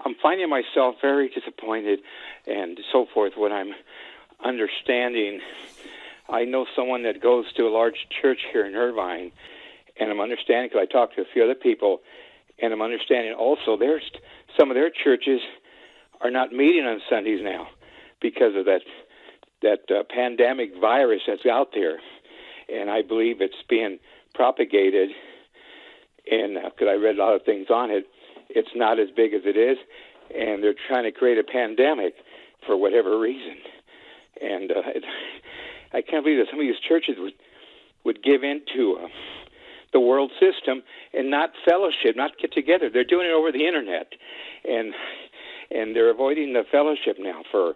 I'm finding myself very disappointed and so forth when I'm understanding. I know someone that goes to a large church here in Irvine, and I'm understanding because I talked to a few other people, and I'm understanding also there's some of their churches are not meeting on Sundays now because of that pandemic virus that's out there, and I believe it's being propagated. And because I read a lot of things on it, it's not as big as it is, and they're trying to create a pandemic for whatever reason. And I can't believe that some of these churches would give in to the world system and not fellowship, not get together. They're doing it over the internet, and they're avoiding the fellowship now for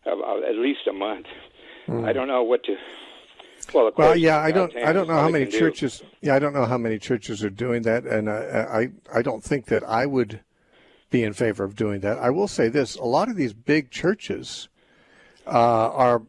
at least a month. I don't know what to. Well, yeah, I don't know how many churches. Yeah, I don't know how many churches are doing that, and I don't think that I would be in favor of doing that. I will say this: a lot of these big churches are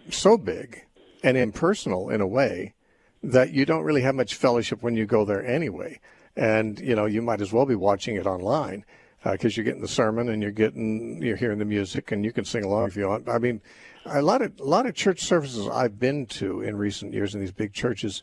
so big and impersonal in a way that you don't really have much fellowship when you go there anyway. And you might as well be watching it online because you're getting the sermon and you're hearing the music and you can sing along if you want. I mean, a lot of church services I've been to in recent years in these big churches,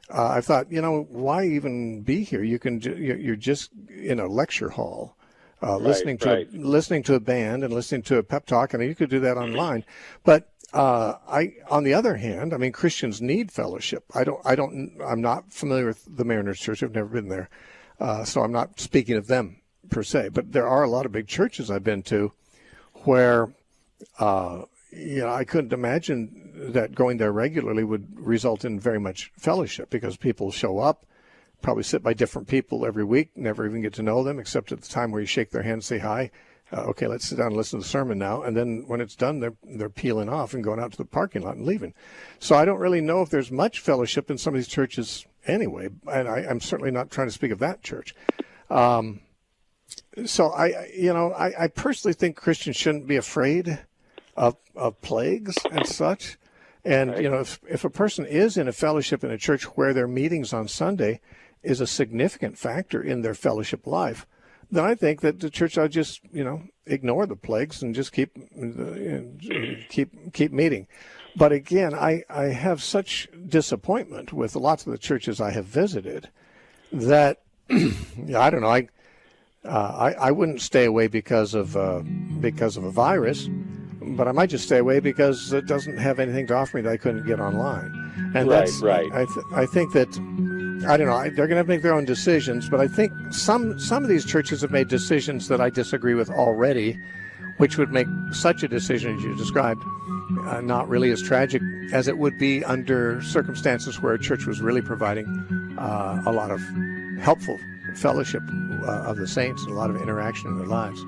I thought, why even be here? You're just in a lecture hall, listening to a band and listening to a pep talk, and you could do that online. But on the other hand, I mean, Christians need fellowship. I'm not familiar with the Mariners Church. I've never been there, so I'm not speaking of them per se. But there are a lot of big churches I've been to where. I couldn't imagine that going there regularly would result in very much fellowship because people show up, probably sit by different people every week, never even get to know them except at the time where you shake their hand and say hi. Okay, let's sit down and listen to the sermon now. And then when it's done, they're peeling off and going out to the parking lot and leaving. So I don't really know if there's much fellowship in some of these churches anyway. And I'm certainly not trying to speak of that church. So I personally think Christians shouldn't be afraid of plagues and such. And, if a person is in a fellowship in a church where their meetings on Sunday is a significant factor in their fellowship life, then I think that the church ought to just, ignore the plagues and just keep meeting. But again, I have such disappointment with lots of the churches I have visited that, I don't know, I wouldn't stay away because of a virus. But I might just stay away because it doesn't have anything to offer me that I couldn't get online. And right. I think that, I don't know, they're going to make their own decisions, but I think some of these churches have made decisions that I disagree with already, which would make such a decision as you described not really as tragic as it would be under circumstances where a church was really providing a lot of helpful fellowship of the saints and a lot of interaction in their lives.